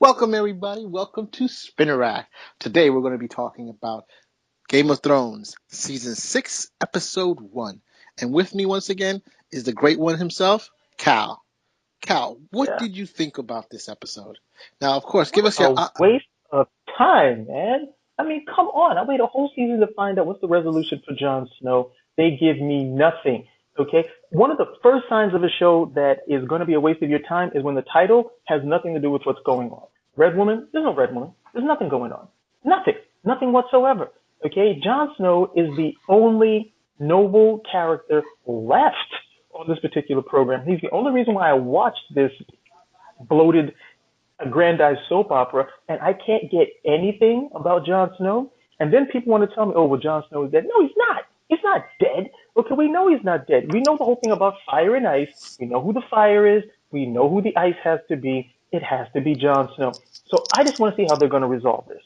Welcome, everybody. Welcome to Spinnerack. Today, we're going to be talking about Game of Thrones, Season 6, Episode 1. And with me, once again, is the great one himself, Cal. Cal, what Yeah. did you think about this episode? Now, of course, give What us your. a waste of time, man. I mean, come on. I wait a whole season to find out what's the resolution for Jon Snow. They give me nothing. Okay? One of the first signs of a show that is going to be a waste of your time is when the title has nothing to do with what's going on. Red Woman? There's no Red Woman. There's nothing going on. Nothing. Nothing whatsoever. Okay? Jon Snow is the only noble character left on this particular program. He's the only reason why I watched this bloated aggrandized soap opera, and I can't get anything about Jon Snow. And then people want to tell me, oh, well, Jon Snow is dead. No, he's not. He's not dead. Okay, we know he's not dead. We know the whole thing about fire and ice. We know who the fire is. We know who the ice has to be. It has to be Jon Snow. So I just want to see how they're going to resolve this.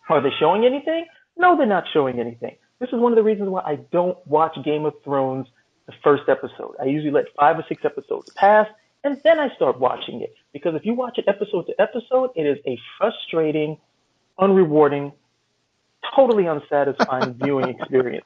Are they showing anything? No, they're not showing anything. This is one of the reasons why I don't watch Game of Thrones the first episode. I usually let 5 or 6 episodes pass, and then I start watching it. Because if you watch it episode to episode, it is a frustrating, unrewarding, totally unsatisfying viewing experience.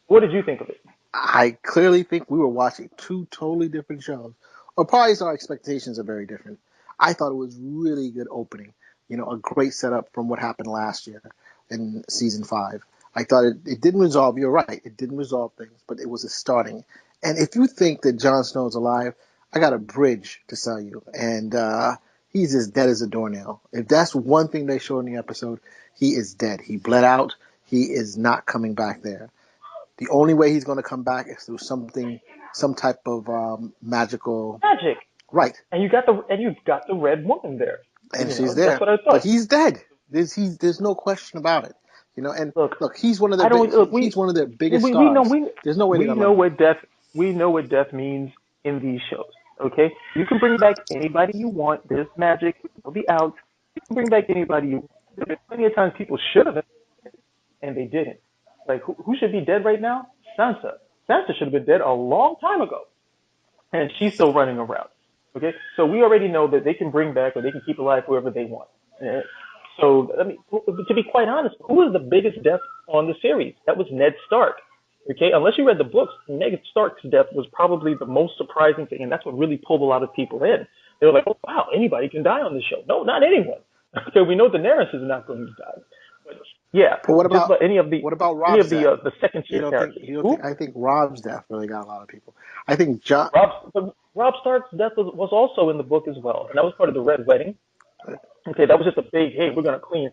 What did you think of it? I clearly think we were watching two totally different shows. Or probably our expectations are very different. I thought it was really good opening. A great setup from what happened last year in season 5. I thought it didn't resolve, you're right, it didn't resolve things, but it was a starting. And if you think that Jon Snow is alive, I got a bridge to sell you. And he's as dead as a doornail. If that's one thing they showed in the episode, he is dead. He bled out. He is not coming back there. The only way he's going to come back is through some type of magical Magic. right, And you've got the red woman there. and she's That's there. what I But thought. he's dead. There's no question about it. And Look, look, he's one of I don't look. he's one of their biggest We know stars. There's no way they're we gonna know let him go. what death means in these shows. Okay, you can bring back anybody you want. There's magic. It'll be out. You can bring back anybody you want. There's plenty of times people should have and they didn't. Like who should be dead right now? Sansa. Sansa should have been dead a long time ago, and she's still running around. Okay, so we already know that they can bring back or they can keep alive whoever they want. So, I mean, to be quite honest, who was the biggest death on the series? That was Ned Stark. Okay, unless you read the books, Ned Stark's death was probably the most surprising thing, and that's what really pulled a lot of people in. They were like, "Oh wow, anybody can die on this show." No, not anyone. Okay, we know Daenerys is not going to die, but yeah, But just about what about any Rob's of death? the second tier characters. You don't think Who? I think Rob's death really got a lot of people. I think John. Rob Stark's death was also in the book as well, and that was part of the Red Wedding. Okay, that was just a big, hey, we're gonna clean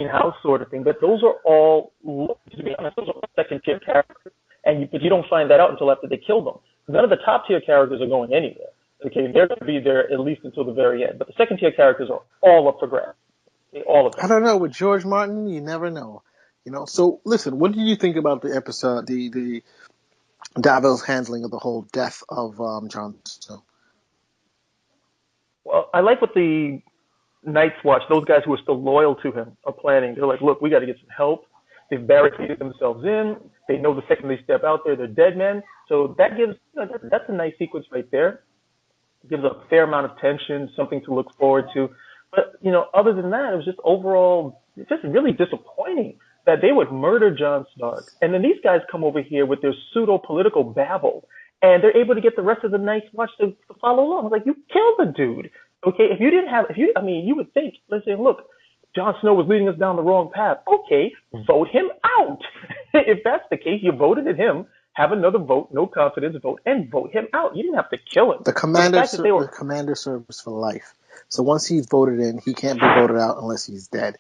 house sort of thing. But those are all, to be honest, those are all second tier characters, but you don't find that out until after they kill them. None of the top tier characters are going anywhere. Okay, they're gonna be there at least until the very end. But the second tier characters are all up for grabs. Okay, all of them. I don't know with George Martin. You never know. So listen, what did you think about the episode, the Davos handling of the whole death of Jon Snow? Well, I like what the Night's Watch, those guys who are still loyal to him, are planning. They're like, look, we got to get some help. They've barricaded themselves in. They know the second they step out there, they're dead men. So that gives that's a nice sequence right there. It gives a fair amount of tension, something to look forward to. But other than that, it was just overall just really disappointing that they would murder Jon Stark, and then these guys come over here with their pseudo political babble, and they're able to get the rest of the Night's Watch to follow along. It's like you killed the dude. Okay, if you didn't have, if you, I mean, you would think, let's say, look, Jon Snow was leading us down the wrong path. Okay, vote him out. If that's the case, you voted at him. Have another vote, no confidence vote, and vote him out. You didn't have to kill him. But the fact that they The were, commander serves for life. So once he's voted in, he can't be voted out unless he's dead.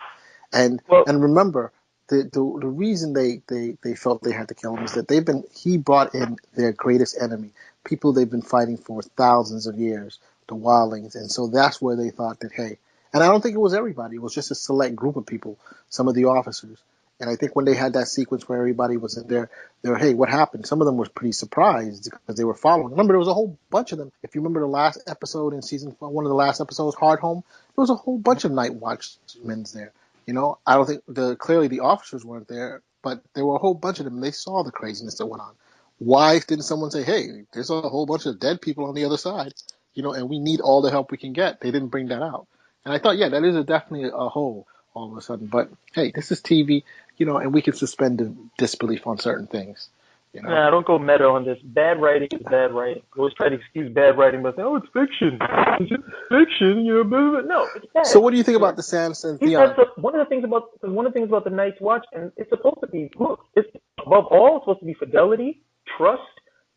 And well, and remember, the reason they felt they had to kill him is that he brought in their greatest enemy, people they've been fighting for thousands of years, the wildlings, and so that's where they thought that, hey, and I don't think it was everybody, it was just a select group of people, some of the officers. And I think when they had that sequence where everybody was in there, they were, hey, what happened? Some of them were pretty surprised because they were following. Remember, there was a whole bunch of them. If you remember the last episode in season one of the last episodes, Hard Home, there was a whole bunch of Night Watchmen there. I don't think clearly the officers weren't there, but there were a whole bunch of them. And they saw the craziness that went on. Why didn't someone say, "Hey, there's a whole bunch of dead people on the other side," and we need all the help we can get? They didn't bring that out, And I thought, yeah, that is definitely a hole all of a sudden. But hey, this is TV, and we can suspend the disbelief on certain things, you know. Nah, don't go meta on this. Bad writing is bad writing. You always try to excuse bad writing by saying, "Oh, it's fiction. It's just fiction." Blah, blah, blah. No, it's So, bad. what do you think Right. about the Samson He said Theon? so, one of the things about the Night's Watch, and it's supposed to be look, it's above all it's supposed to be fidelity, trust,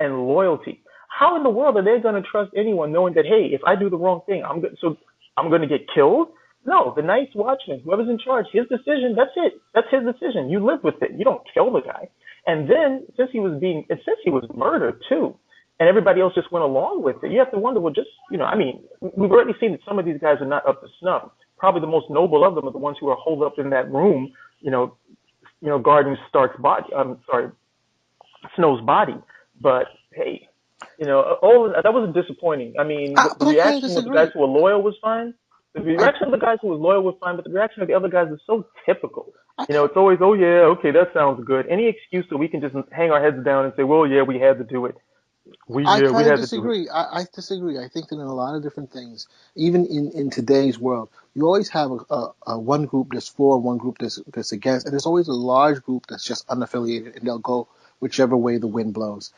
and loyalty. How in the world are they going to trust anyone knowing that hey, if I do the wrong thing, I'm going to get killed? No, the Night's Watchman, whoever's in charge, his decision. That's it. That's his decision. You live with it. You don't kill the guy. And then since he was murdered too, and everybody else just went along with it, you have to wonder, well, just I mean, we've already seen that some of these guys are not up to snuff. Probably the most noble of them are the ones who are holed up in that room, guarding Stark's body. I'm sorry, Snow's body. But hey, that was disappointing. I mean, the But I kind of reaction of the guys disagree. who were loyal was fine. The I, reaction of the guys who were loyal was fine, but the reaction of the other guys is so typical. I, It's always, oh yeah, okay, that sounds good. Any excuse that we can just hang our heads down and say, well, yeah, we had to do it. I We kind of had to do it. disagree. I disagree. I think that in a lot of different things, even in today's world, you always have a one group that's for, one group that's against, and there's always a large group that's just unaffiliated, and they'll go whichever way the wind blows.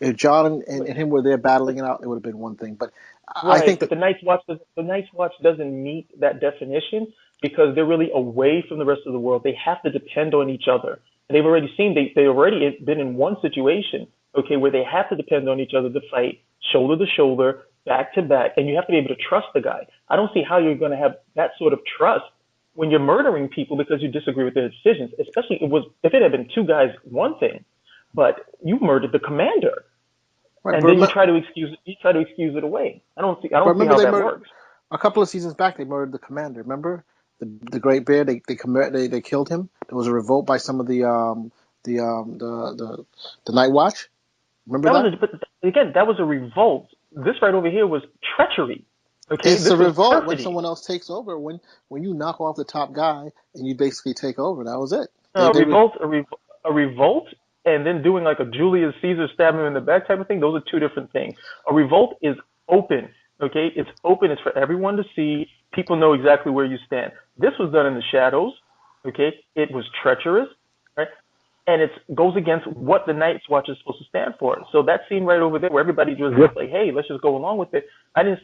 If John and him were there battling it out, it would have been one thing. But I Right, think but that the Night's Watch doesn't meet that definition because they're really away from the rest of the world. They have to depend on each other, and they've already seen they already been in one situation, okay, where they have to depend on each other to fight shoulder to shoulder, back to back, and you have to be able to trust the guy. I don't see how you're going to have that sort of trust when you're murdering people because you disagree with their decisions. Especially if it had been two guys, one thing, but you murdered the commander right, and then you try to excuse it away. I but don't see remember how they that murdered works. a couple of seasons back. They murdered the commander. Remember the Great Bear? They killed him. There was a revolt by some of the Night Watch. Remember That was that? but again, that was a revolt. This right over here was treachery. Okay, It's a this was revolt when perfidy. someone else takes over. When you knock off the top guy and you basically take over, that was it. They A they were revolt, a revolt, and then doing like a Julius Caesar stabbing him in the back type of thing. Those are two different things. A revolt is open. Okay, it's open. It's for everyone to see. People know exactly where you stand. This was done in the shadows. Okay, it was treacherous. Right, and it goes against what the Night's Watch is supposed to stand for. So that scene right over there, where everybody was just like, "Hey, let's just go along with it." I just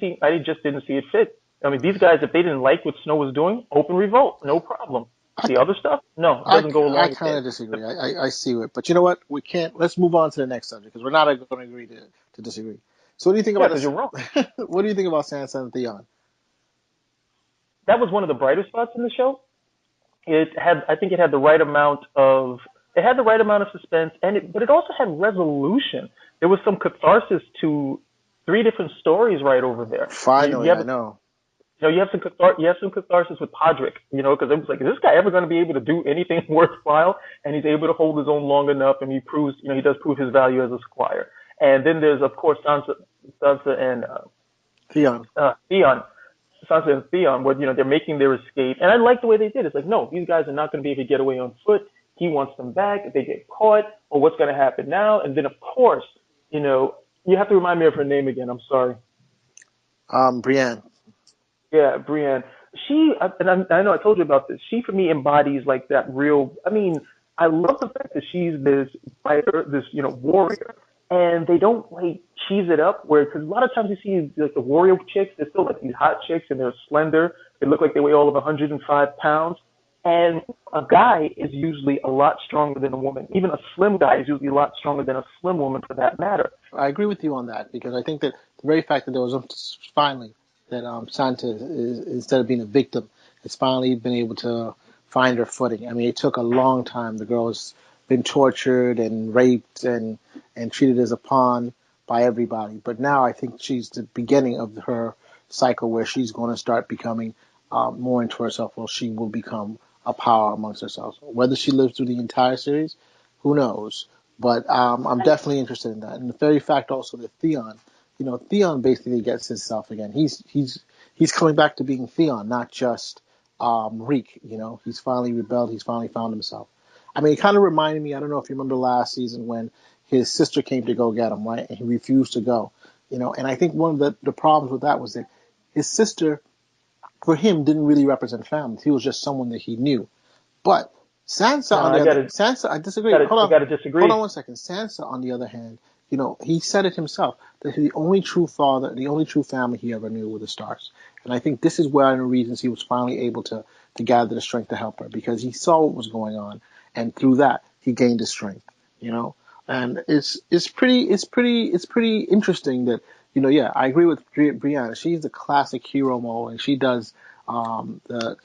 didn't see it fit. I mean, these guys, if they didn't like what Snow was doing, open revolt, no problem. I The other stuff, no, it doesn't go I along with kind it. of disagree. I see it, but you know what? We can't. Let's move on to the next subject because we're not going to agree to disagree. So what do you think Yeah, about because this? you're wrong. What do you think about Sansa and Theon? That was one of the brighter spots in the show. I think it had the right amount of suspense, but it also had resolution. There was some catharsis to three different stories right over there. You Finally, have I know. you have some catharsis with Podrick, because it was like, is this guy ever going to be able to do anything worthwhile? And he's able to hold his own long enough, and he does prove his value as a squire. And then there's of course Sansa and Theon. Theon. Sansa and Theon, where they're making their escape, and I like the way they did. It's like, no, these guys are not going to be able to get away on foot. He wants them back. If they get caught, or what's going to happen now? And then, of course, you have to remind me of her name again. I'm sorry. Brienne. Yeah, Brienne. I know I told you about this. She for me embodies like that real. I mean, I love the fact that she's this fighter, this warrior, and they don't like cheese it up. Because a lot of times you see like the warrior chicks, they're still like these hot chicks, and they're slender. They look like they weigh all of 105 pounds. And a guy is usually a lot stronger than a woman. Even a slim guy is usually a lot stronger than a slim woman, for that matter. I agree with you on that because I think that the very fact that there was finally that Santa instead of being a victim has finally been able to find her footing. I mean, it took a long time. The girl has been tortured and raped and treated as a pawn by everybody. But now I think she's the beginning of her cycle where she's going to start becoming more into herself. Well, she will become a power amongst herself. Whether she lives through the entire series, who knows? But I'm definitely interested in that. And the very fact also that Theon, Theon basically gets himself again. He's coming back to being Theon, not just Reek. He's finally rebelled. He's finally found himself. I mean, it kind of reminded me. I don't know if you remember last season when his sister came to go get him, right? And he refused to go. And I think one of the problems with that was that his sister for him didn't really represent family. He was just someone that he knew. But Sansa, No, on the other, Sansa, I disagree. I gotta Hold disagree. on one second. Sansa, on the other hand, he said it himself that the only true father, the only true family he ever knew were the Starks. And I think this is one of the reasons he was finally able to gather the strength to help her, because he saw what was going on, and through that he gained his strength. You know, and it's pretty interesting that yeah, I agree with Brianna. She's the classic hero mode, and she does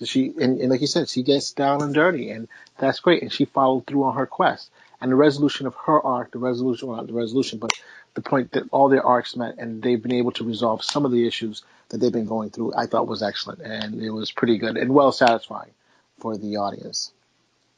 she and like you said, she gets down and dirty, and that's great. And she followed through on her quest, and the resolution of her arc, well, not the resolution, but the point that all their arcs met, and they've been able to resolve some of the issues that they've been going through. I thought was excellent, and it was pretty good and well satisfying for the audience.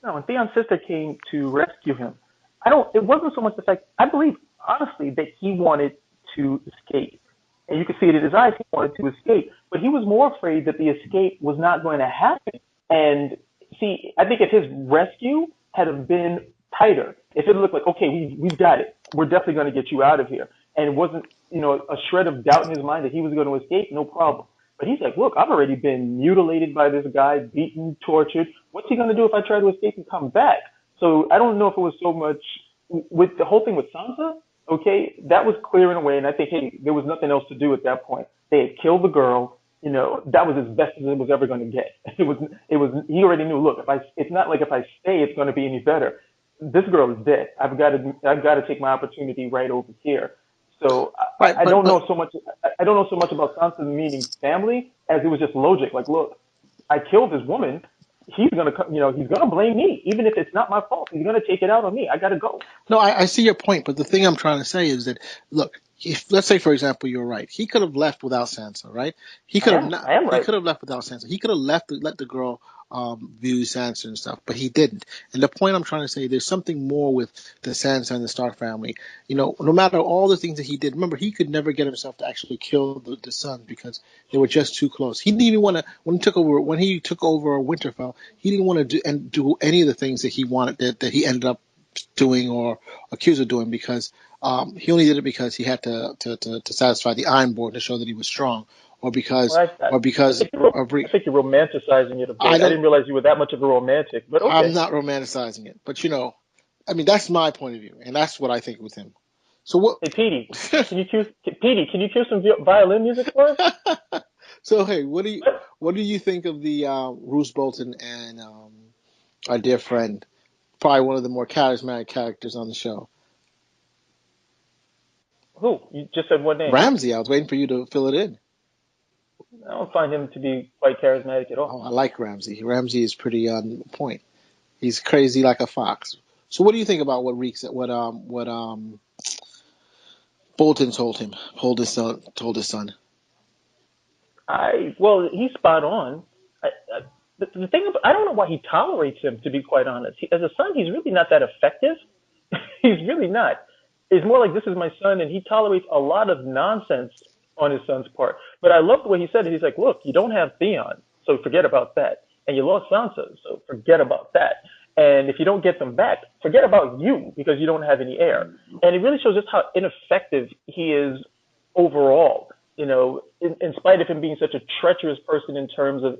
No, when Theon's sister came to rescue him, I don't. It wasn't so much the fact. I believe honestly that he wanted to escape, and you could see it in his eyes. He wanted to escape, but he was more afraid that the escape was not going to happen. And see, I think if his rescue had have been tighter, if it looked like okay, we've got it, we're definitely going to get you out of here, and it wasn't a shred of doubt in his mind that he was going to escape, no problem. But he's like, look, I've already been mutilated by this guy, beaten, tortured. What's he going to do if I try to escape and come back? So I don't know if it was so much with the whole thing with Sansa. Okay, that was clearing away, and I think hey, there was nothing else to do at that point. They had killed the girl. That was as best as it was ever going to get. It was. He already knew. Look, it's not like if I stay, it's going to be any better. This girl is dead. I've got to take my opportunity right over here. So Right, I but don't but know so much. I don't know so much about Sansa meaning family as it was just logic. Like, look, I killed this woman. He's gonna blame me, even if it's not my fault. He's gonna take it out on me. I gotta go. No, I see your point, but the thing I'm trying to say is that look, if, let's say for example you're right, he could have left without Sansa, right? He could have not. I am He right. could have left without Sansa. He could have let the girl view Sansa and stuff, but he didn't. And the point I'm trying to say, there's something more with the Sansa and the Stark family. No matter all the things that he did, remember he could never get himself to actually kill the sons because they were just too close. He didn't even want to when he took over Winterfell. He didn't want to do any of the things that he wanted that he ended up doing or accused of doing because he only did it because he had to satisfy the Iron Board to show that he was strong, or Well, I think I think you're romanticizing it a I bit. I don't didn't realize you were that much of a romantic, but I'm okay. not romanticizing it, but I mean that's my point of view, and that's what I think with him. So what? Hey, Petey, can you cue some violin music for us? So hey, what do you What? what do you think of the Roose Bolton and our dear friend, probably one of the more charismatic characters on the show, Who? You just said one name. Ramsey? I was waiting for you to fill it in. I don't find him to be quite charismatic at all. Oh, I like Ramsey. Ramsey is pretty on point. He's crazy like a fox. So what do you think about what Bolton told his son? Well, he's spot on. The thing about, I don't know why he tolerates him. To be quite honest, as a son, he's really not that effective. He's really not. It's more like this is my son, and he tolerates a lot of nonsense on his son's part. But I love the way he said it. He's like, look, you don't have Theon, so forget about that, and you lost Sansa, so forget about that. And if you don't get them back, forget about you because you don't have any heir. And it really shows just how ineffective he is overall. In spite of him being such a treacherous person in terms of,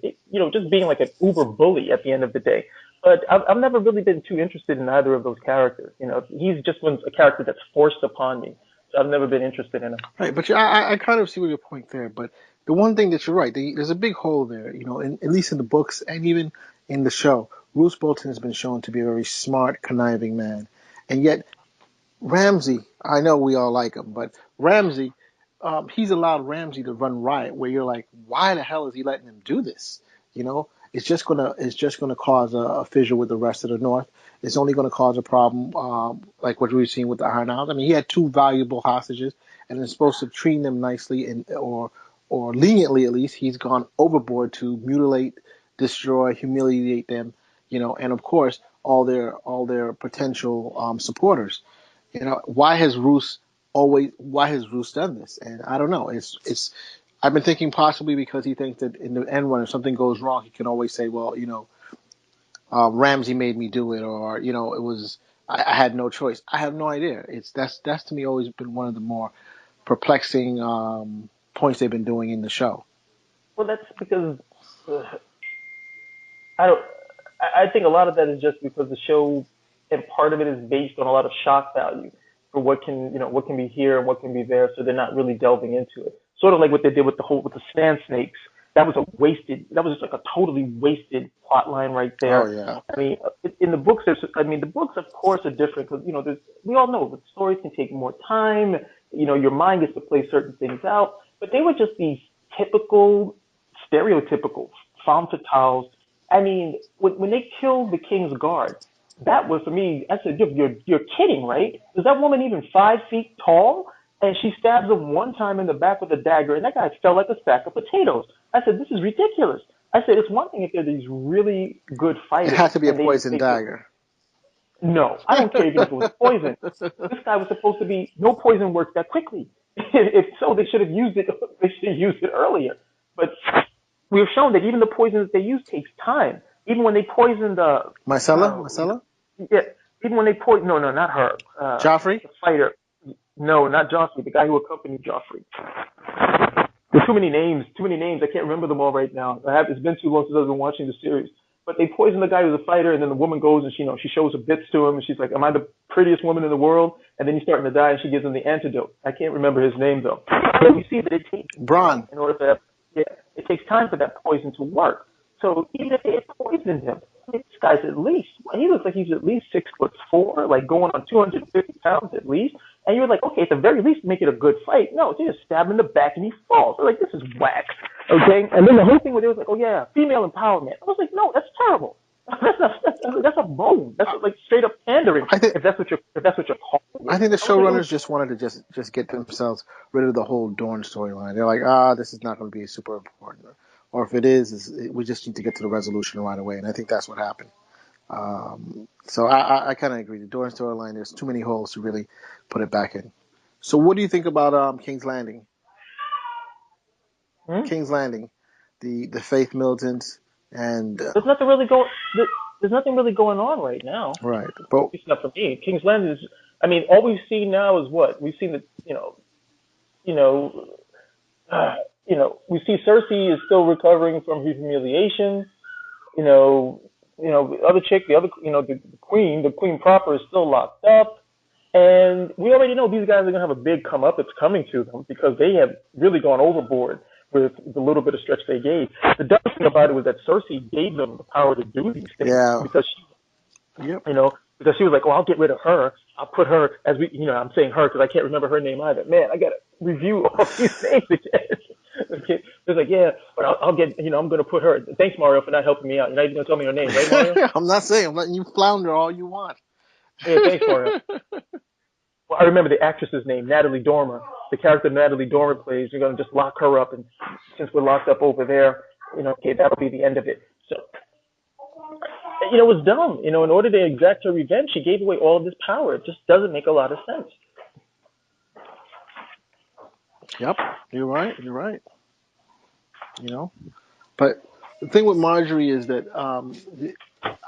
just being like an uber bully at the end of the day. But I've never really been too interested in either of those characters. He's just a character that's forced upon me. So I've never been interested in him. Right, but I kind of see your point there. But the one thing that you're right, there's a big hole there. At least in the books and even in the show, Roose Bolton has been shown to be a very smart, conniving man, and yet Ramsey, I know we all like him, but Ramsey, he's allowed Ramsey to run riot. Where you're like, why the hell is he letting him do this? It's just gonna cause a fissure with the rest of the North. It's only gonna cause a problem, like what we've seen with the Iron Isles. I mean, he had two valuable hostages, and is supposed to treat them nicely and or leniently at least. He's gone overboard to mutilate, destroy, humiliate them. And of course all their potential supporters. Why has Roos done this? And I don't know. It's I've been thinking possibly because he thinks that in the end when if something goes wrong, he can always say, well, Ramsey made me do it, or it was I had no choice. I have no idea. That's to me always been one of the more perplexing points they've been doing in the show. Well, that's because I don't. I think a lot of that is just because the show, and part of it is based on a lot of shock value for what can be here and what can be there. So they're not really delving into it. Sort of like what they did with the sand snakes. That was a wasted. That was just like a totally wasted plot line right Oh there. yeah. I mean, in the books, the books, of course, are different because we all know that stories can take more time. Your mind gets to play certain things out, but they were just these typical, stereotypical femme fatales. I mean, when they killed the king's guard, that was for me. I said, you're kidding, right? Is that woman even 5 feet tall? And she stabs him one time in the back with a dagger, and that guy fell like a sack of potatoes. I said, this is ridiculous. I said, it's one thing if they're these really good It fighters, had to be a and poison they just dagger. no, I don't care even if it was poison. This guy was supposed to be no poison works that quickly. If so, they should have used it. They should have used it earlier. But we've shown that even the poison that they use takes time. Even when they poisoned Marcella? Marcella? yeah, even when they poisoned no, not her, Joffrey? the fighter. No, not Joffrey, the guy who accompanied Joffrey. There's too many names, too many names. I can't remember them all right now. It's been too long since I've been watching the series. But they poison the guy who's a fighter, and then the woman goes and she shows her bits to him, and she's like, "Am I the prettiest woman in the world?" And then he's starting to die, and she gives him the antidote. I can't remember his name though. But you see that it takes Bronn. in order for that, yeah, it takes time for that poison to work. So even if they had poisoned him, this guy's at least he looks like he's at least 6'4", like going on 250 pounds at least. And you're like, okay, at the very least, make it a good fight. No, they just stab him in the back and he falls. They're like, this is whack. Okay? And then the whole thing with it was like, oh yeah, female empowerment. I was like, no, that's terrible. That's a bone. That's like straight up pandering. I think If that's what you're calling I it. think the I was like, showrunners just wanted to just get themselves rid of the whole Dorne storyline. They're like, this is not going to be super important, or if it is, we just need to get to the resolution right away. And I think that's what happened. So I kind of agree. The Dorne storyline, there's too many holes to really put it back in. So what do you think about King's Landing? hmm? King's Landing, the Faith Militants, and There's nothing really going. There's nothing really going on right now. right, but It's not for me. King's Landing is. I mean, all we've seen now is what we've seen. You know, we see Cersei is still recovering from her humiliation. You know, the other chick, the queen proper is still locked up. And we already know these guys are going to have a big come up that's coming to them because they have really gone overboard with the little bit of stretch they gave. The dumb thing about it was that Cersei gave them the power to do these things yeah, because yep. because she was like, oh, I'll get rid of her. I'll put her as I'm saying her because I can't remember her name either. Man, I got to review all these names again. Okay. It's like, yeah, but I'll get, I'm going to put her. Thanks, Mario, for not helping me out. You're not even going to tell me her name, right, Mario? I'm not saying I'm letting you flounder all you want. Yeah, thanks, Mario. Well, I remember the actress's name, Natalie Dormer. The character Natalie Dormer plays. You're going to just lock her up, and since we're locked up over there, okay, that'll be the end of it. So, it was dumb. In order to exact her revenge, she gave away all of this power. It just doesn't make a lot of sense. Yep, you're right. You're right. But the thing with Marjorie is that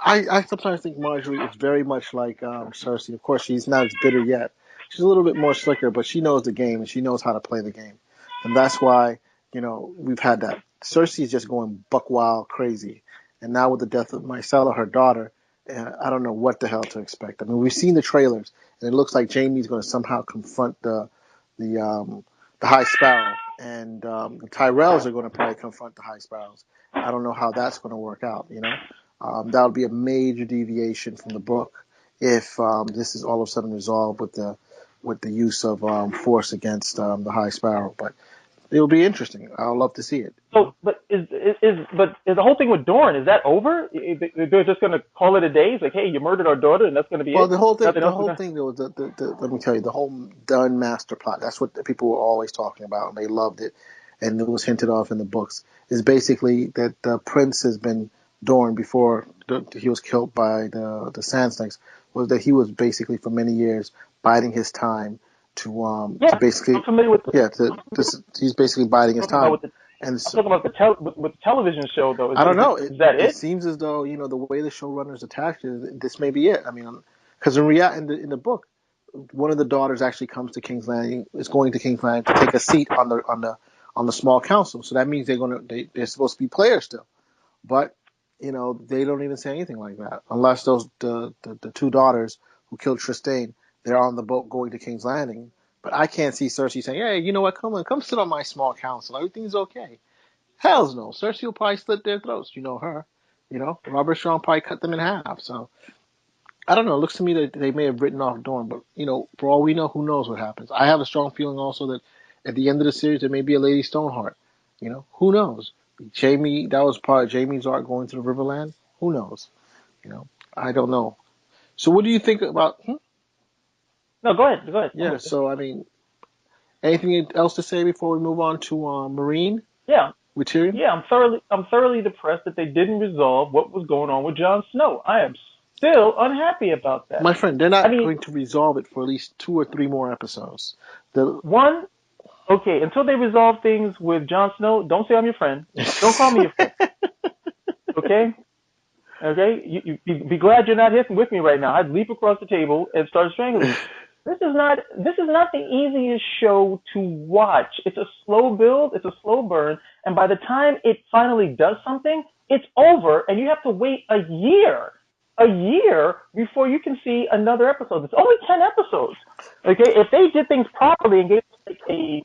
I sometimes think Marjorie is very much like Cersei. Of course, she's not as bitter yet. She's a little bit more slicker, but she knows the game and she knows how to play the game, and that's why we've had that. Cersei is just going buck wild crazy, and now with the death of Myrcella, her daughter, I don't know what the hell to expect. I mean, we've seen the trailers, and it looks like Jaime's going to somehow confront the the High Sparrow, and the Tyrells are going to probably confront the High Sparrows. I don't know how that's going to work out. That would be a major deviation from the book if this is all of a sudden resolved with the use of force against the High Sparrow. But it'll be interesting. I'll love to see it. So, but is the whole thing with Dorne, is that over? They're just going to call it a day? It's like, hey, you murdered our daughter, and that's going to be Well, it. the whole thing, Nothing the else. whole thing, though, let me tell you, the whole done master plot. That's what the people were always talking about, and they loved it, and it was hinted off in the books. Is basically that the prince has been Dorne before he was killed by the Sand Snakes. Was that he was basically for many years biding his time to Yeah, basically I'm familiar with. he's basically biding his Talking about time, with the. and I'm so, talking about with the television show though. I don't know. Is that It it? seems as though the way the showrunners attached it, this may be it. I mean, because in the book, one of the daughters actually comes to King's Landing, is going to King's Landing to take a seat on the small council. So that means they're supposed to be players still. But they don't even say anything like that unless those the two daughters who killed Tristane, they're on the boat going to King's Landing. But I can't see Cersei saying, "Hey, you know what? Come on, come sit on my small council. Everything's okay." Hell's no. Cersei will probably slit their throats. You know her. Robert Strong probably cut them in half. So I don't know. It looks to me that they may have written off Dorne, but for all we know, who knows what happens? I have a strong feeling also that at the end of the series there may be a Lady Stoneheart. Who knows? Jamie, that was part of Jamie's arc going to the Riverland. Who knows? You know, I don't know. So what do you think about? No, go ahead. Go ahead. Yeah. So I mean, anything else to say before we move on to Marine Yeah. with Tyrion? Yeah, I'm thoroughly depressed that they didn't resolve what was going on with Jon Snow. I am still unhappy about that. My friend, they're I not mean, going to resolve it for at least 2 or 3 more episodes. The one, okay, until they resolve things with Jon Snow, don't say I'm your friend. Don't call me your friend. Okay? Okay? You be glad you're not here with me right now. I'd leap across the table and start strangling you. This is not the easiest show to watch. It's a slow build, it's a slow burn, and by the time it finally does something, it's over, and you have to wait a year before you can see another episode. It's only 10 episodes. Okay, if they did things properly and gave us like a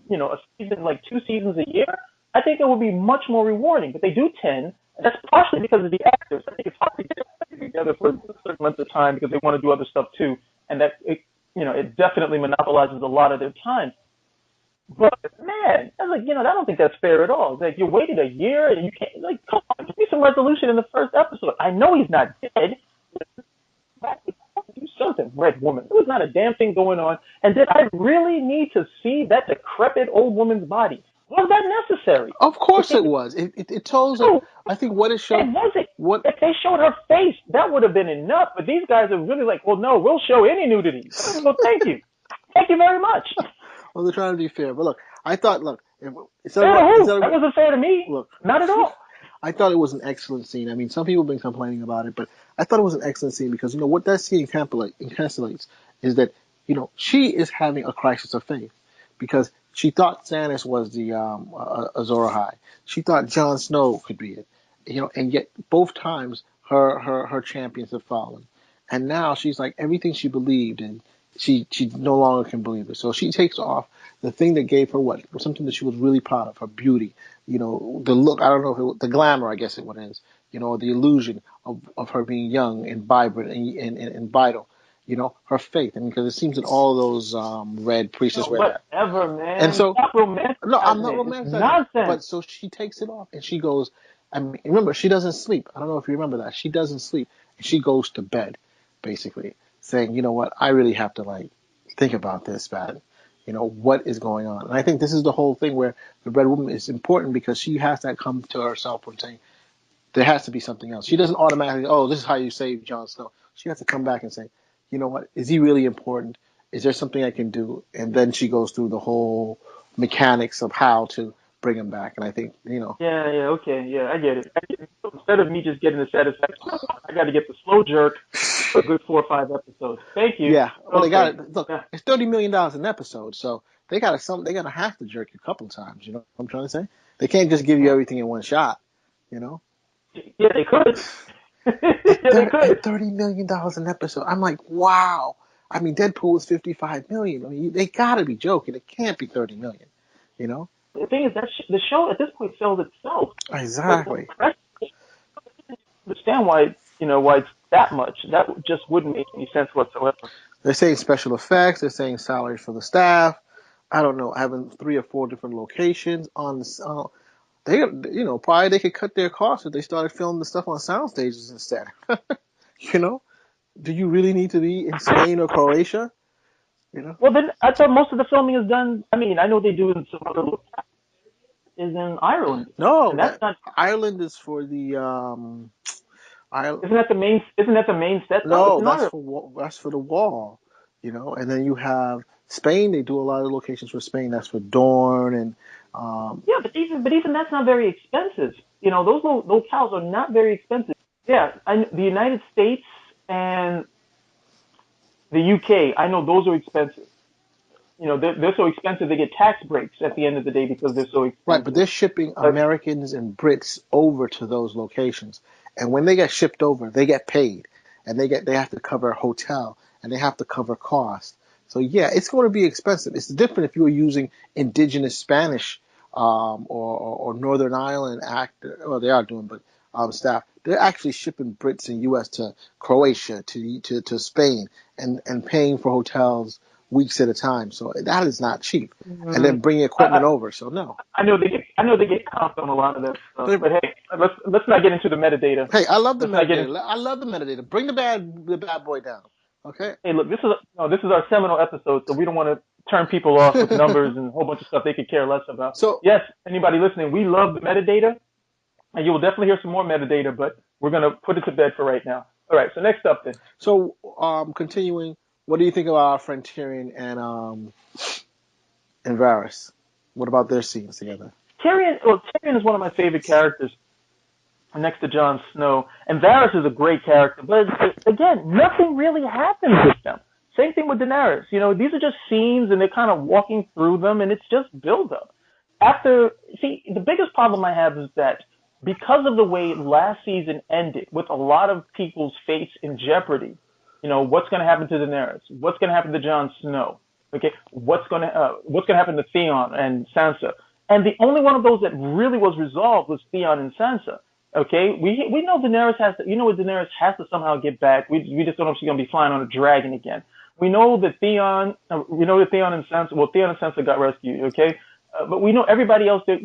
season, like 2 seasons a year, I think it would be much more rewarding. But they do 10. And that's partially because of the actors. I think it's hard to get everybody together for a certain length of time because they want to do other stuff too, and that it definitely monopolizes a lot of their time. But man, I was like, I don't think that's fair at all. It's like you waited a year and you can't, like, come on, give me some resolution in the first episode. I know he's not dead. Do something, Red Woman. There was not a damn thing going on. And did I really need to see that decrepit old woman's body? Was that necessary? Of course Okay, it was. It tells that. no, I think what it it showed. wasn't. What If they showed her face, that would have been enough. But these guys are really like, well, no, we'll show any nudity. Well, thank you. Thank you very much. well, they're trying to be fair, but look, I thought, look, Fair to who? That wasn't fair to me. look, Not at all. I thought it was an excellent scene. I mean, some people have been complaining about it, but I thought it was an excellent scene because what that scene encapsulates is that she is having a crisis of faith because she thought Stannis was the Azor Ahai. She thought Jon Snow could be it, and yet both times her champions have fallen, and now she's like everything she believed in. She no longer can believe it. So she takes off the thing that gave her something that she was really proud of, her beauty, the look. I don't know if the glamour, I guess it what it is, the illusion of her being young and vibrant and vital, her faith. I mean, because it seems that all those red priestess wear that. Whatever, And man. so, Stop no, I'm romanticizing not it. It's romanticizing, nonsense. but so she takes it off and she goes, I mean, remember, she doesn't sleep. I don't know if you remember that. She doesn't sleep. And she goes to bed, basically, saying, you know what, I really have to, like, think about this, man. What is going on? And I think this is the whole thing where the Red Woman is important because she has to come to herself and saying, there has to be something else. She doesn't automatically, oh, this is how you save Jon Snow. She has to come back and say, you know what, is he really important? Is there something I can do? And then she goes through the whole mechanics of how to bring him back. And I think, Yeah, okay, yeah, I get it. So instead of me just getting the satisfaction, I got to get the slow jerk for a good 4 or 5 episodes. Thank you. yeah, well, they got Okay. it. Look, Yeah, it's $30 million an episode, so they gotta have to jerk you a couple of times. You know what I'm trying to say? They can't just give you yeah, everything in one shot. You know, yeah, they could. Yeah, they at could. $30 million an episode, I'm like, wow. I mean, Deadpool was 55 million. I mean, they gotta be joking. It can't be 30 million. You know, The thing is that the show at this point sells itself. But the exactly. press doesn't understand why it's that much. That just wouldn't make any sense whatsoever. They're saying special effects. They're saying salaries for the staff. I don't know, having 3 or 4 different locations on the. They, probably they could cut their costs if they started filming the stuff on sound stages instead. you know, do you really need to be in Spain or Croatia? You know, Well, then I thought most of the filming is done. I mean, I know they do in some other is in Ireland, no, and that's that not. Ireland is for the I Isn't that the main? Isn't that the main set though? It's no, in Ireland. that's for the wall. And then you have Spain. They do a lot of locations for Spain. That's for Dorne and Yeah, but even that's not very expensive. Those locales are not very expensive. Yeah, the United States and the UK, I know those are expensive. they're so expensive they get tax breaks at the end of the day because they're so Right, but expensive. they're shipping But Americans and Brits over to those locations, and when they get shipped over, they get paid, and they have to cover hotel and they have to cover cost. So yeah, it's going to be expensive. It's different if you were using indigenous Spanish or Northern Ireland actor. Well, they are doing, but staff. They're actually shipping Brits and U.S. to Croatia, to Spain, and paying for hotels weeks at a time. So that is not cheap, and mm, then bringing I, equipment over. So no. I know they get comped on a lot of that stuff. But hey, let's not get into the metadata. Hey, I love the Let's not get into. metadata. I love the metadata. Bring the bad boy down. Okay. Hey, look, this is our seminal episode, so we don't want to turn people off with numbers and a whole bunch of stuff they could care less about. so Yes, anybody listening, we love the metadata, and you will definitely hear some more metadata, but we're gonna put it to bed for right now. All right, so next up then. continuing. What do you think about our friend Tyrion and Varys? What about their scenes together? Tyrion is one of my favorite characters next to Jon Snow, and Varys is a great character. But again, nothing really happens with them. Same thing with Daenerys. These are just scenes, and they're kind of walking through them, and it's just build up. The biggest problem I have is that because of the way last season ended, with a lot of people's fates in jeopardy, what's going to happen to Daenerys? What's going to happen to Jon Snow? Okay, what's going to happen to Theon and Sansa? And the only one of those that really was resolved was Theon and Sansa. Okay, we know Daenerys has to. Daenerys has to somehow get back. We just don't know if she's gonna be flying on a dragon again. We know that Theon. We know that Theon and Sansa. Well, Theon and Sansa got rescued. Okay, but we know everybody else. They'll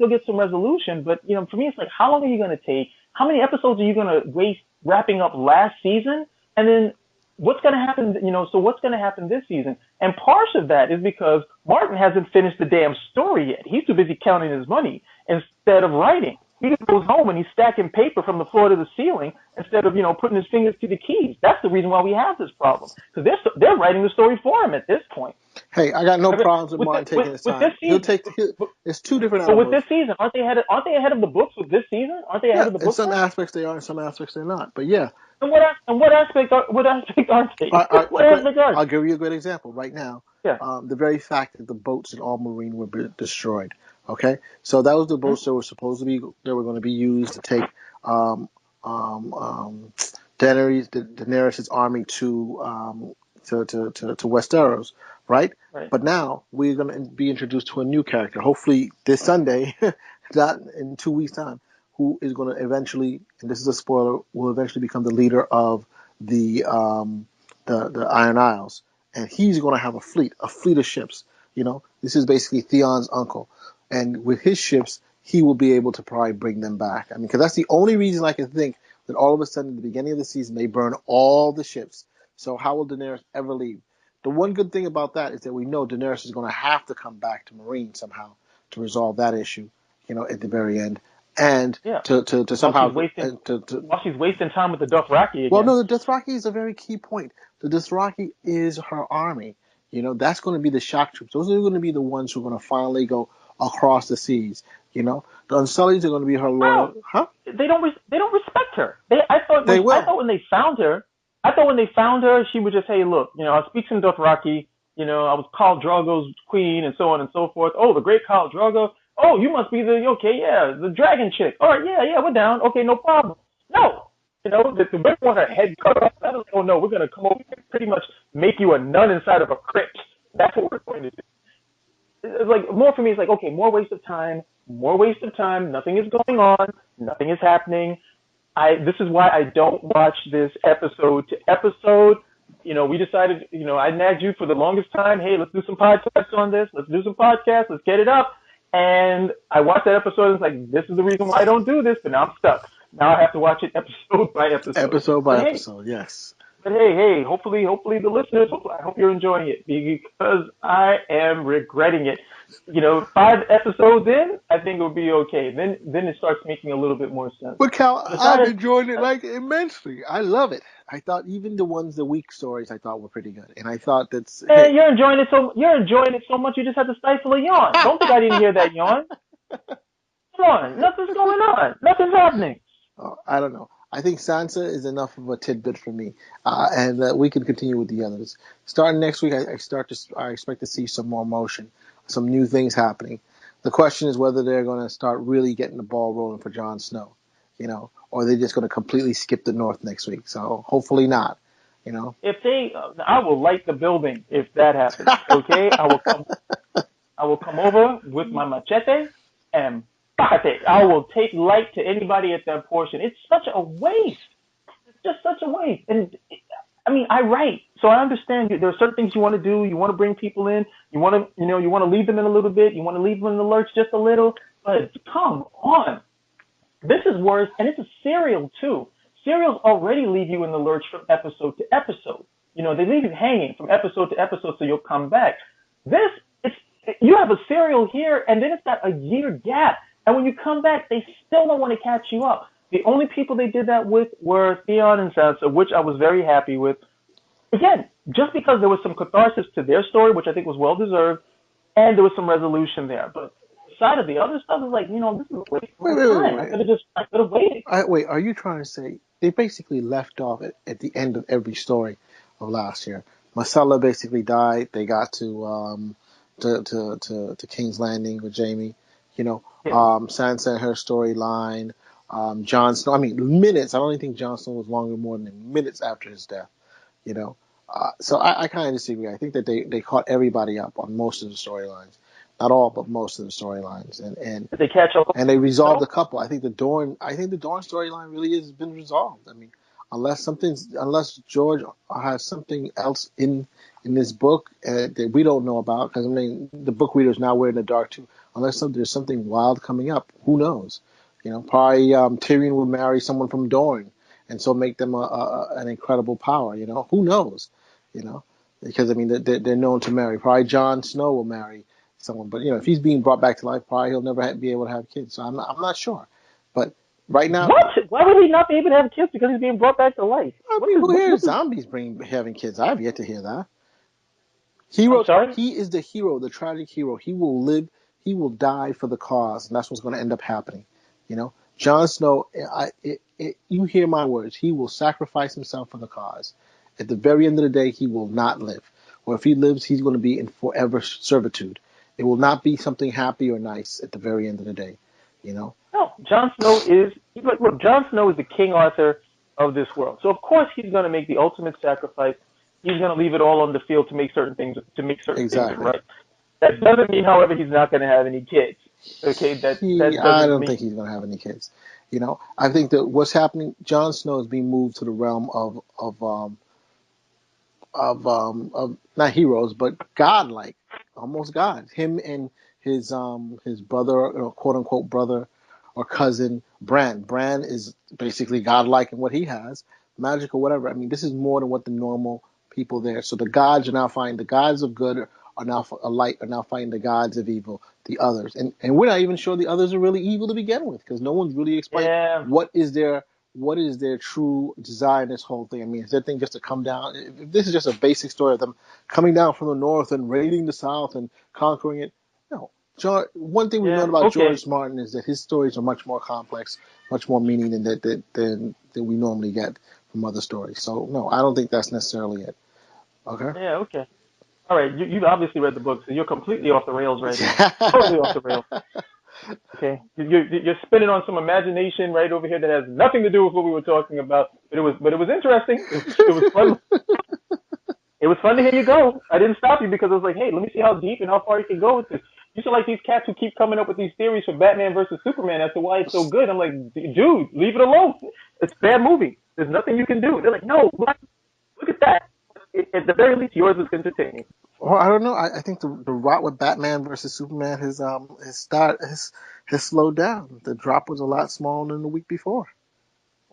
get some resolution. But for me, it's like, how long are you gonna take? How many episodes are you gonna waste wrapping up last season? And then what's gonna happen? So what's gonna happen this season? And part of that is because Martin hasn't finished the damn story yet. He's too busy counting his money instead of writing. He goes home and he's stacking paper from the floor to the ceiling instead of putting his fingers to the keys. That's the reason why we have this problem, because they're writing the story for him at this point. Hey, I got no problems with Martin taking his With this time. He'll season, take. It's two different but with animals. this season, aren't they ahead of the books with this season? Aren't they ahead Yeah, of the in books some now? aspects they are, in some aspects they're not. But yeah, And what aspect aren't they? What aspect are I'll they? give you a good example right now. Yeah. The very fact that the boats in All Marine were destroyed. Okay, so that was the boats that were supposed to be that were going to be used to take um, um, um, Daenerys' army to Westeros, right? Right. But now we're going to be introduced to a new character. Hopefully this Sunday, not in 2 weeks' time, who is going to eventually, and this is a spoiler, will eventually become the leader of the Iron Isles, and he's going to have a fleet of ships. This is basically Theon's uncle, and with his ships, he will be able to probably bring them back. I mean, because that's the only reason I can think that all of a sudden, at the beginning of the season, they burn all the ships. So how will Daenerys ever leave? The one good thing about that is that we know Daenerys is going to have to come back to Marine somehow to resolve that issue. At the very end, and Yeah. to While somehow she's wasting to while she's wasting time with the Dothraki well, again. no, the Dothraki is a very key point. The Dothraki is her army. That's going to be the shock troops. Those are going to be the ones who are going to finally go across the seas. The Unsullieds are going to be her No, loyal. Huh? they don't respect her. They I will. thought when they found her, she would just, hey, look, I speak some Dothraki. I was Khal Drogo's queen and so on and so forth. Oh, the great Khal Drogo. Oh, you must be the dragon chick. All right, yeah, we're down. Okay, no problem. No, the women want her head cut off. I don't know. We're gonna come over and pretty much make you a nun inside of a crypt. That's what we're going to do. It's like, more for me, it's like, okay, more waste of time, nothing is going on, nothing is happening. This is why I don't watch this episode to episode. We decided, I nagged you for the longest time, hey, let's do some podcasts on this, let's get it up. And I watched that episode and it's like, this is the reason why I don't do this, but now I'm stuck. Now I have to watch it episode by episode. Episode by But hey, episode, yes. hopefully the listeners, I hope you're enjoying it, because I am regretting it. 5 episodes in, I think it'll be okay. Then it starts making a little bit more sense. But Cal, I'm Besides, enjoying it like immensely. I love it. I thought even the weak stories I thought were pretty good, and I thought that's hey. you're enjoying it so much you just had to stifle a yawn. Don't think I didn't hear that yawn. Come on, nothing's going on. Nothing's happening. I don't know. I think Sansa is enough of a tidbit for me, and we can continue with the others. Starting next week, I expect to see some more motion, some new things happening. The question is whether they're going to start really getting the ball rolling for Jon Snow, or they're just going to completely skip the North next week. So hopefully not, you know. If they, I will light the building if that happens. Okay, I will come over with my machete and bate. I will take light to anybody at that portion. It's such a waste. It's just such a waste. And I mean, I write, so I understand there are certain things you want to do. You want to bring people in. You want to, you want to leave them in a little bit. You want to leave them in the lurch just a little. But come on, this is worse, and it's a serial too. Serials already leave you in the lurch from episode to episode. They leave you hanging from episode to episode, so you'll come back. This, it's you have a serial here, and then it's got a year gap, and when you come back, they still don't want to catch you up. The only people they did that with were Theon and Sansa, which I was very happy with. Again, just because there was some catharsis to their story, which I think was well deserved, and there was some resolution there. But side of the other stuff is like, this is a waste Wait, of wait, wait, time. wait. I could have waited. Wait, are you trying to say they basically left off at the end of every story of last year? Marcella basically died. They got to King's Landing with Jamie. Yeah. Sansa and her storyline. Jon Snow. I mean, minutes. I don't even think Jon Snow was longer more than minutes after his death. You know. So I kind of disagree. I think that they caught everybody up on most of the storylines, not all, but most of the storylines, and Did they catch up? and they resolved a No. couple. I think the Dorne storyline really has been resolved. I mean, unless George has something else in this book that we don't know about, because I mean, the book readers now we're in the dark too. Unless there's something wild coming up, who knows? Probably Tyrion will marry someone from Dorne, and so make them an incredible power. Who knows? You know, because I mean, they're known to marry. Probably Jon Snow will marry someone. But if he's being brought back to life, probably he'll never be able to have kids. So I'm not sure. But right now, What? Why would he not be able to have kids because he's being brought back to life? I What mean, is who hears what is? zombies having kids? I have yet to hear that. I'm Heroes. sorry. He is the hero, the tragic hero. He will live. He will die for the cause, and that's what's going to end up happening. Jon Snow. You hear my words. He will sacrifice himself for the cause. At the very end of the day, he will not live. Or if he lives, he's going to be in forever servitude. It will not be something happy or nice at the very end of the day. You know. No, Jon Snow is look. Jon Snow is the King Arthur of this world, so of course he's going to make the ultimate sacrifice. He's going to leave it all on the field to make certain things Exactly. right. That doesn't mean, however, he's not going to have any kids. Okay, that I doesn't don't think mean. he's going to have any kids. I think that what's happening, Jon Snow is being moved to the realm of not heroes, but godlike, almost God. Him and his brother, quote unquote brother or cousin, Bran. Bran is basically godlike in what he has, magic or whatever. I mean, this is more than what the normal people there. So the gods are now fighting. The gods of good are now light are now fighting the gods of evil, the others, and we're not even sure the others are really evil to begin with because no one's really explained Yeah, what is their true desire in this whole thing? I mean, is their thing just to come down? If this is just a basic story of them coming down from the north and raiding the south and conquering it, no. One thing we've known yeah. about Okay. George Martin is that his stories are much more complex, much more meaning than we normally get from other stories. So no, I don't think that's necessarily it. Okay. Yeah. Okay. All right. You've obviously read the book, so you're completely off the rails right now. Totally off the rails. Okay, you're spinning on some imagination right over here that has nothing to do with what we were talking about. But it was interesting. It was fun. It was fun to hear you go. I didn't stop you because I was like, hey, let me see how deep and how far you can go with this. You sound like these cats who keep coming up with these theories for Batman versus Superman as to why it's so good. I'm like, dude, leave it alone. It's a bad movie. There's nothing you can do. They're like, no, look at that. At the very least, yours is entertaining. Well, I don't know. I think the route with Batman versus Superman has slowed down. The drop was a lot smaller than the week before.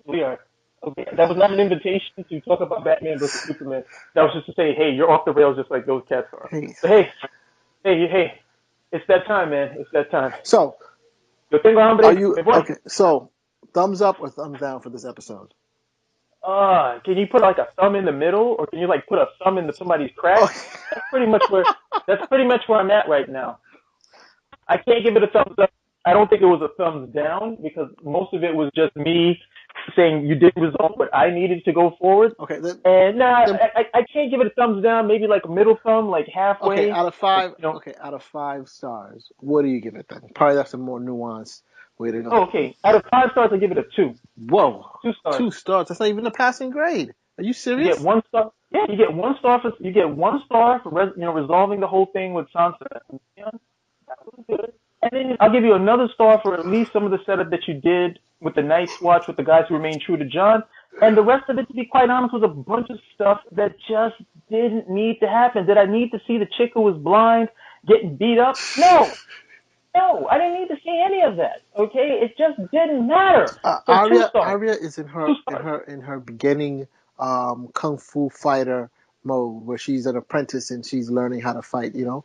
We are. Okay. That was not an invitation to talk about Batman versus Superman. That was just to say, hey, you're off the rails just like those cats are. Hey, But hey, it's that time, man. It's that time. so Yo tengo are hambre. you Me voy. okay? So thumbs up or thumbs down for this episode? Can you put like a thumb in the middle, or can you like put a thumb into somebody's crack? Okay. That's pretty much where. That's pretty much where I'm at right now. I can't give it a thumbs up. I don't think it was a thumbs down because most of it was just me saying you didn't resolve what I needed to go forward. Okay, And then I can't give it a thumbs down. Maybe like a middle thumb, like okay, halfway. out of Like, five, okay, out of 5 stars, what do you give it then? Probably that's a more nuanced way to go. oh, okay. Out of 5 stars, I give it a two. Whoa, 2 stars. 2 stars. That's not even a passing grade. Are you You get serious? 1 star. Yeah, you get 1 star for resolving the whole thing with Sansa. You know, that was good. And then I'll give you another star for at least some of the setup that you did with the Night's Watch with the guys who remained true to Jon. And the rest of it, to be quite honest, was a bunch of stuff that just didn't need to happen. Did I need to see the chick who was blind getting beat up? No. No, I didn't need to see any of that. Okay, it just didn't matter. So two Arya stars, Arya is in her two in stars. her in her beginning kung fu fighter mode where she's an apprentice and she's learning how to fight. You know.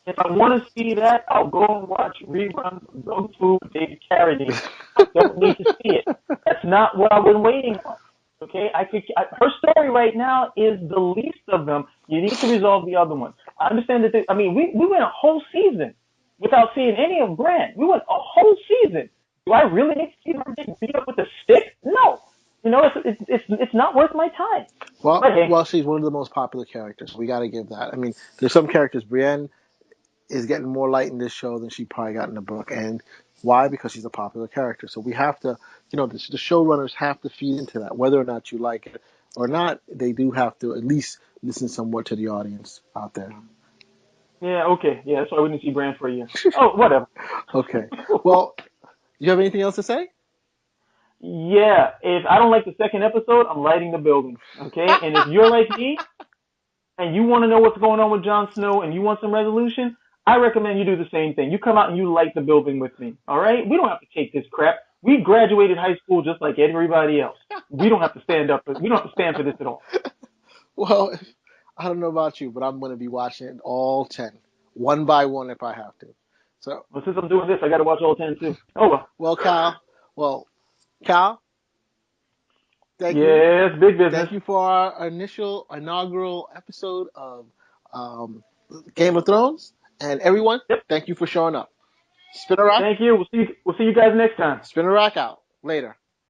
If I want to see that, I'll go and watch reruns of Kung Fu with David Carradine. I don't need to see it. That's not what I've been waiting on. Okay, her story right now is the least of them. You need to resolve the other ones. I understand that. We went a whole season without seeing any of Grant. We went a whole season. Do I really need to see her getting beat up with a stick? No. It's not worth my time. Well, But hey, well, she's one of the most popular characters. We got to give that. I mean, there's some characters. Brienne is getting more light in this show than she probably got in the book, and why? Because she's a popular character. So we have to, the showrunners have to feed into that, whether or not you like it or not. They do have to at least listen somewhat to the audience out there. yeah, okay, yeah. So I wouldn't see Grant for a year. Oh, whatever. Okay. Well, do you have anything else to say? Yeah, if I don't like the second episode, I'm lighting the building. Okay, and if you're like me and you want to know what's going on with Jon Snow and you want some resolution, I recommend you do the same thing. You come out and you light the building with me. All right, we don't have to take this crap. We graduated high school just like everybody else. We don't have to stand up. We don't have to stand for this at all. Well, I don't know about you, but I'm going to be watching it all 10, one by one if I have to. So, But since I'm doing this, I got to watch all 10 too. Oh well. well, well, Cal, thank you. Yes, big business. Thank you for our inaugural episode of um, Game of Thrones. And everyone, Yep. thank you for showing up. Spin a rack, Thank you. We'll see you guys next time. spin a rack out. Later.